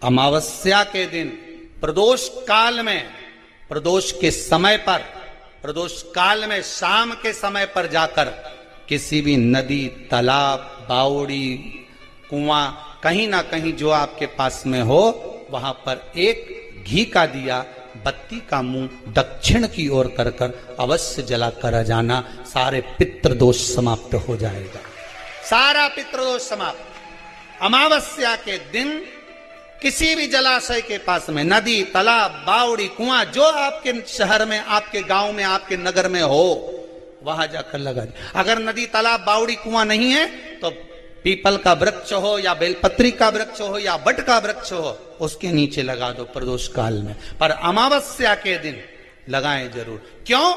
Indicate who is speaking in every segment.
Speaker 1: अमावस्या के दिन प्रदोष काल में, प्रदोष के समय पर, प्रदोष काल में शाम के समय पर जाकर किसी भी नदी, तालाब, बावड़ी, कुआं, कहीं ना कहीं जो आपके पास में हो, वहां पर एक घी का दिया, बत्ती का मुंह दक्षिण की ओर कर कर अवश्य जला कर जाना। सारे पितृदोष समाप्त हो जाएगा, सारा पितृदोष समाप्त। अमावस्या के दिन किसी भी जलाशय के पास में, नदी, तालाब, बावड़ी, कुआं, जो आपके शहर में, आपके गांव में, आपके नगर में हो, वहां जाकर लगा दे। अगर नदी, तालाब, बावड़ी, कुआं नहीं है तो पीपल का वृक्ष हो या बेलपत्री का वृक्ष हो या बट का वृक्ष हो, उसके नीचे लगा दो प्रदोष काल में। पर अमावस्या के दिन लगाएं जरूर। क्यों?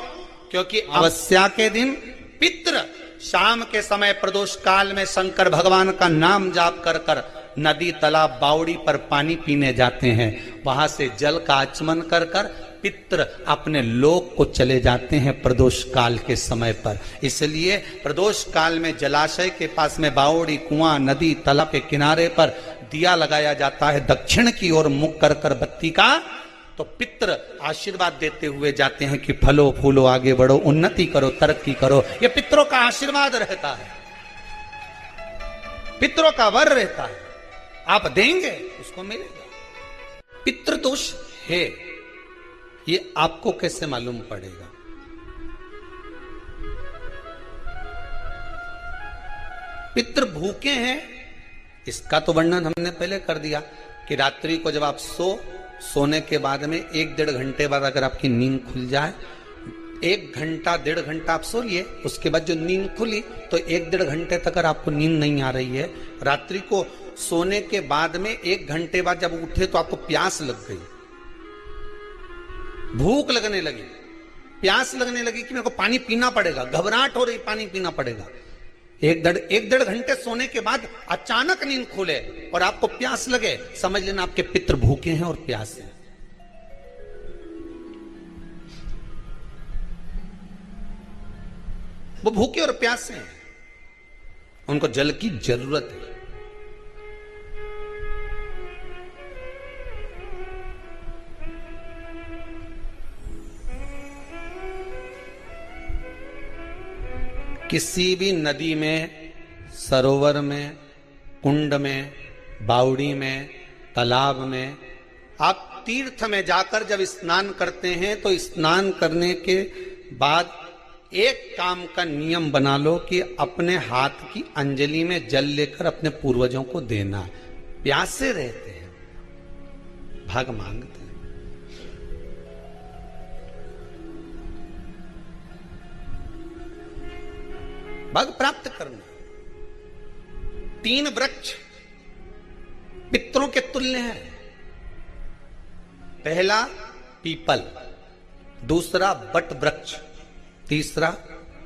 Speaker 1: क्योंकि अमावस्या के दिन पितृ शाम के समय प्रदोष काल में शंकर भगवान का नाम जाप कर कर नदी, तालाब, बावड़ी पर पानी पीने जाते हैं। वहां से जल का आचमन कर कर पितृ अपने लोक को चले जाते हैं प्रदोष काल के समय पर। इसलिए प्रदोष काल में जलाशय के पास में, बावड़ी, कुआं, नदी, तालाब के किनारे पर दिया लगाया जाता है दक्षिण की ओर मुख कर कर बत्ती का। तो पितृ आशीर्वाद देते हुए जाते हैं कि फलो फूलो, आगे बढ़ो, उन्नति करो, तरक्की करो। ये पितरों का आशीर्वाद रहता है, पितरों का वर रहता है। आप देंगे उसको मिलेगा। पितृदोष है, ये आपको कैसे मालूम पड़ेगा? पितृ भूखे हैं, इसका तो वर्णन हमने पहले कर दिया कि रात्रि को जब आप सोने के बाद में 1-1.5 घंटे बाद अगर आपकी नींद खुल जाए, 1 घंटा 1.5 घंटा आप सो लिए, उसके बाद जो नींद खुली तो 1-1.5 घंटे तक अगर आपको नींद नहीं आ रही है, रात्रि को सोने के बाद में 1 घंटे बाद जब उठे तो आपको प्यास लग गई, भूख लगने लगी, प्यास लगने लगी कि मेरे को पानी पीना पड़ेगा, घबराहट हो रही, पानी पीना पड़ेगा। 1-1.5 घंटे सोने के बाद अचानक नींद खुले और आपको प्यास लगे, समझ लेना आपके पितृ भूखे हैं और प्यास है। वो भूखे और प्यासे हैं, उनको जल की जरूरत है। किसी भी नदी में, सरोवर में, कुंड में, बावड़ी में, तालाब में, आप तीर्थ में जाकर जब स्नान करते हैं तो स्नान करने के बाद एक काम का नियम बना लो कि अपने हाथ की अंजलि में जल लेकर अपने पूर्वजों को देना। प्यासे रहते हैं, भाग मांगते हैं। भाग प्राप्त करना। 3 वृक्ष पितरों के तुल्य हैं। पहला पीपल, दूसरा बट वृक्ष, तीसरा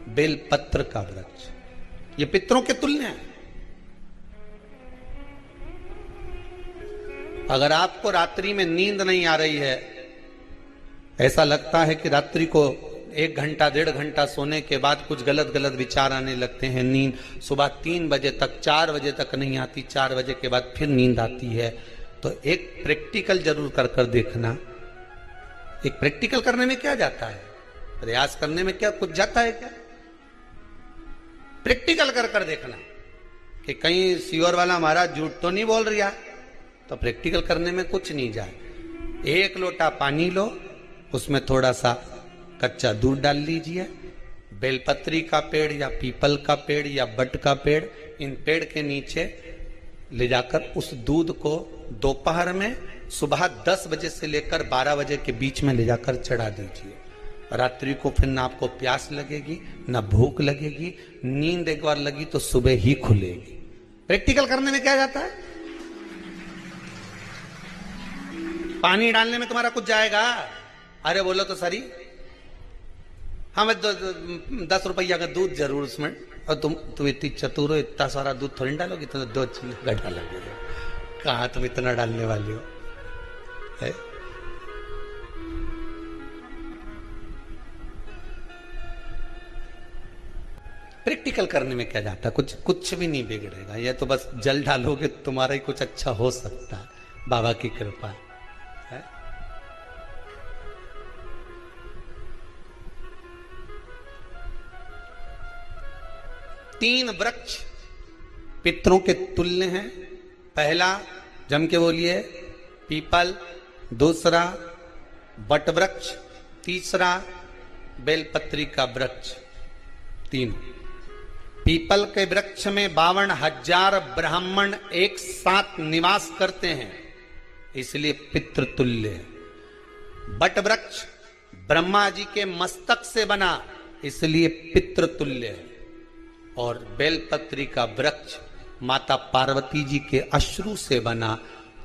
Speaker 1: बेलपत्र का वृक्ष। ये पितरों के तुल्य हैं। अगर आपको रात्रि में नींद नहीं आ रही है, ऐसा लगता है कि रात्रि को 1 घंटा 1.5 घंटा सोने के बाद कुछ गलत गलत विचार आने लगते हैं, नींद सुबह 3 बजे तक, 4 बजे तक नहीं आती, 4 बजे के बाद फिर नींद आती है, तो एक प्रैक्टिकल जरूर कर कर देखना। एक प्रैक्टिकल करने में क्या जाता है? प्रयास करने में क्या कुछ जाता है क्या? प्रैक्टिकल कर कर देखना कि कहीं सीवर वाला महाराज झूठ तो नहीं बोल रहा, तो प्रैक्टिकल करने में कुछ नहीं जाए। 1 लोटा पानी लो, उसमें थोड़ा सा कच्चा दूध डाल लीजिए, बेलपत्री का पेड़ या पीपल का पेड़ या बट का पेड़, इन पेड़ के नीचे ले जाकर उस दूध को दोपहर में सुबह 10 बजे से लेकर 12 बजे के बीच में ले जाकर चढ़ा दीजिए। रात्रि को फिर ना आपको प्यास लगेगी, ना भूख लगेगी, नींद एक बार लगी तो सुबह ही खुलेगी। प्रैक्टिकल करने में क्या जाता है? पानी डालने में तुम्हारा कुछ जाएगा? अरे बोलो तो सरी, हमें 10 रुपया का दूध जरूर उसमें, और तुम इतनी चतुर हो, इतना सारा दूध थोड़ी डालोगी, तो 2 गड्ढा लगेगा। कहाँ तुम इतना डालने वाली हो है? प्रैक्टिकल करने में क्या जाता है? कुछ भी नहीं बिगड़ेगा। ये तो बस जल डालोगे तुम्हारा ही कुछ अच्छा हो सकता है, बाबा की कृपा है। तीन वृक्ष पितरों के तुल्य हैं। पहला जम के बोलिए पीपल, दूसरा वट वृक्ष, तीसरा बेलपत्री का वृक्ष। तीन पीपल के वृक्ष में 52,000 ब्राह्मण एक साथ निवास करते हैं, इसलिए पितृतुल्य है। वट वृक्ष ब्रह्मा जी के मस्तक से बना, इसलिए पितृतुल्य है। और बेलपत्री का वृक्ष माता पार्वती जी के अश्रु से बना।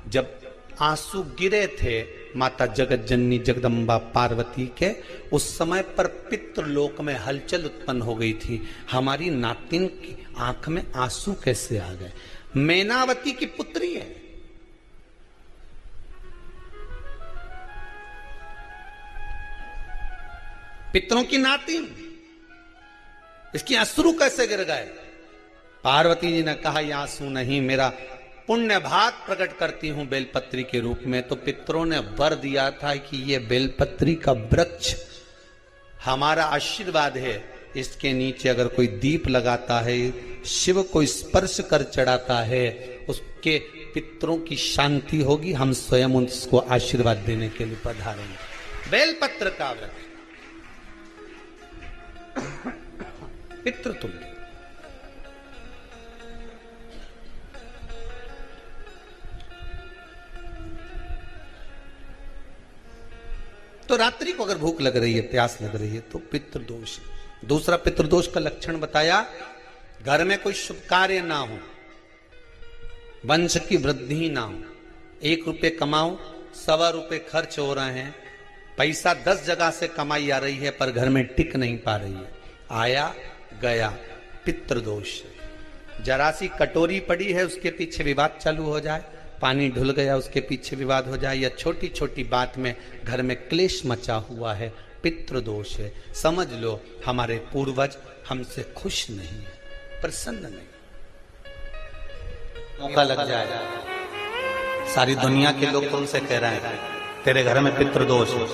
Speaker 1: जब आंसू गिरे थे माता जगत जननी जगदम्बा पार्वती के, उस समय पर पितृलोक में हलचल उत्पन्न हो गई थी। हमारी नातिन की आंख में आंसू कैसे आ गए? मैनावती की पुत्री है। पितरों की नातिन, इसकी अश्रु कैसे गिर गए? पार्वती जी ने कहा ये आंसू नहीं, मेरा पुण्य भाग प्रकट करती हूं बेलपत्री के रूप में। तो पितरों ने वर दिया था कि ये बेलपत्री का वृक्ष हमारा आशीर्वाद है, इसके नीचे अगर कोई दीप लगाता है, शिव को स्पर्श कर चढ़ाता है, उसके पितरों की शांति होगी। हम स्वयं उसको आशीर्वाद देने के लिए पधारेंगे। बेलपत्र का वृक्ष पितृतुल्य। तो रात्रि को अगर भूख लग रही है, प्यास लग रही है, तो पितृदोष। दूसरा पितृदोष का लक्षण बताया, घर में कोई शुभ कार्य ना हो, वंश की वृद्धि ना हो। 1 रुपये कमाओ, 1.25 रुपये खर्च हो रहे हैं, पैसा 10 जगह से कमाई आ रही है पर घर में टिक नहीं पा रही है, आया गया, पितृदोष। जरा सी कटोरी पड़ी है, उसके पीछे विवाद चालू हो जाए, पानी ढुल गया, उसके पीछे विवाद हो जाए, या छोटी छोटी बात में घर में क्लेश मचा हुआ है, पितृदोष है। समझ लो हमारे पूर्वज हमसे खुश नहीं है, प्रसन्न नहीं। मौका लग जाए, सारी दुनिया के लोग तुमसे कह रहे हैं तेरे घर में पितृदोष है।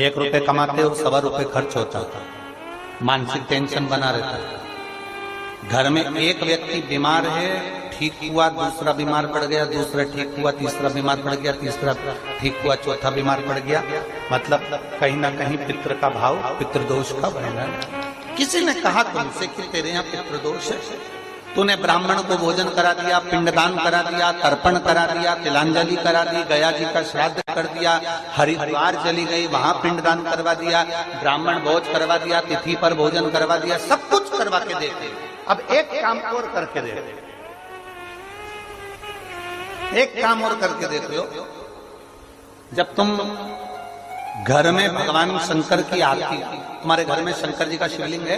Speaker 1: 1 रुपये कमाते हो, 1.25 रुपये खर्च होता था, मानसिक टेंशन बना रहता है। घर में एक व्यक्ति बीमार है, ठीक हुआ, दूसरा बीमार पड़ गया, दूसरा ठीक हुआ, तीसरा बीमार पड़ गया, तीसरा ठीक हुआ, चौथा बीमार पड़ गया। मतलब कहीं ना कहीं पितृ का भाव पितृदोष का बन रहा है। किसी ने कहा तुमसे कि तेरे यहाँ पितृदोष है, तूने ब्राह्मण को भोजन करा दिया, पिंडदान करा दिया, तर्पण करा दिया, तिलांजलि करा दी, गया जी का श्राद्ध कर दिया, हरिद्वार चली गई, वहां पिंडदान करवा दिया, ब्राह्मण भोज करवा दिया, तिथि पर भोजन करवा दिया, सब कुछ करवा के देते। अब एक काम और करके दे, एक काम और करके देख लो। जब तुम घर में भगवान शंकर की आरती, तुम्हारे घर में शंकर जी का शिवलिंग है,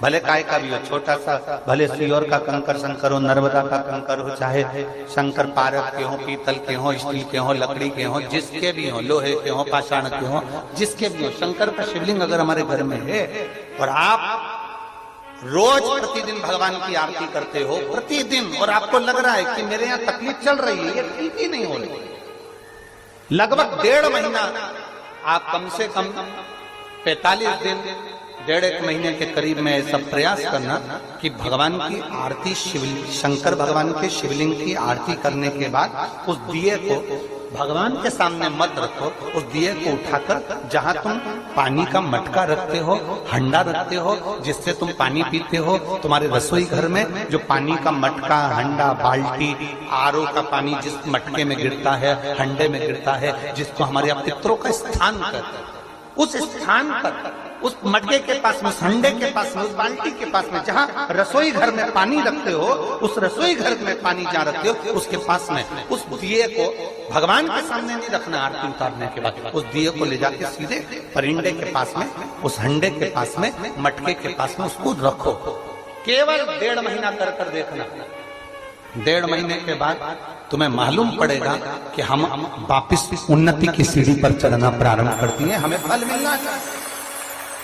Speaker 1: भले काय का भी हो, छोटा सा, भले सियोर का कंकर शंकर हो, नर्मदा का कंकर हो, चाहे शंकर पारक के हो, पीतल के हो, स्टील के हो, लकड़ी के हो, जिसके भी हो, लोहे के हो, पाषाण के हो, जिसके भी हो, शंकर का शिवलिंग अगर हमारे घर में है और आप रोज प्रतिदिन भगवान की आरती करते हो, प्रतिदिन, और आपको लग रहा है कि मेरे यहाँ तकलीफ चल रही है, ये ठीक ही नहीं हो रही, लगभग 1.5 महीना आप कम से कम 45 दिन, 1.5 महीने के करीब में ऐसा प्रयास करना कि भगवान की आरती, शंकर भगवान के शिवलिंग की आरती करने के बाद उस दिए को भगवान के सामने मत रखो, उस दिए को उठाकर जहां तुम पानी का मटका रखते हो, हंडा रखते हो, जिससे तुम पानी पीते हो, तुम्हारे रसोई घर में जो पानी का मटका, हंडा, बाल्टी, आरओ का पानी जिस मटके में गिरता है, हंडे में गिरता है, जिसको हमारे यहाँ पितरों का स्थान कहते हैं, उस स्थान पर, उस मटके के पास में, उस हंडे के पास में, उस बाल्टी के पास में, जहां रसोई घर में पानी रखते हो, उस रसोई घर में पानी जहां रखते हो, उसके पास में उस दिए को भगवान के सामने नहीं रखना। आरती उतारने के बाद उस दिए को ले जाके सीधे परिंडे के पास में, उस हंडे के पास में, मटके के पास में उसको रखो। केवल 1.5 महीना कर देखना। 1.5 महीने के बाद तुम्हें मालूम पड़ेगा कि हम वापिस उन्नति की सीढ़ी पर चढ़ना प्रारंभ करती हैं, हमें फल मिलना चाहिए।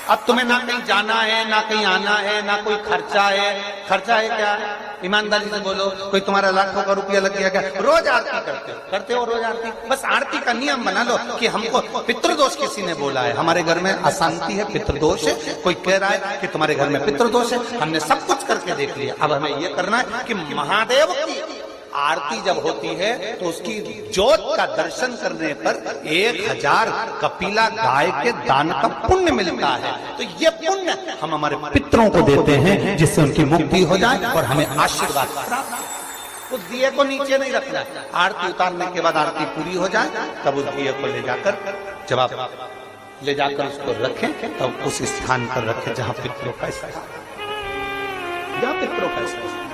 Speaker 1: अब तुम्हें ना कहीं जाना है, ना कहीं आना है, ना कोई खर्चा है। खर्चा है क्या? ईमानदारी से बोलो, कोई तुम्हारा लाखों का रुपया लग गया क्या? रोज आरती करते हो रोज आरती। बस आरती का नियम बना लो कि हमको पितृदोष किसी ने बोला है, हमारे घर में अशांति है, पितृदोष है, कोई कह रहा है कि तुम्हारे घर में पितृदोष है। हमने सब कुछ करके देख लिया, अब हमें यह करना है कि महादेव की आरती जब होती है तो उसकी ज्योत का दर्शन करने पर 1000 कपिला गाय के दान का पुण्य मिलता है। तो ये पुण्य हम हमारे पितरों को देते हैं, जिससे उनकी मुक्ति हो जाए और हमें आशीर्वाद प्राप्त। उस दिए को नीचे नहीं रखना है, आरती उतारने के बाद आरती पूरी हो जाए तब उस दिए को ले जाकर, जब आप ले जाकर उसको रखें तब उस स्थान पर रखें जहां पितरों का स्थान, जहां पितरों का स्थान।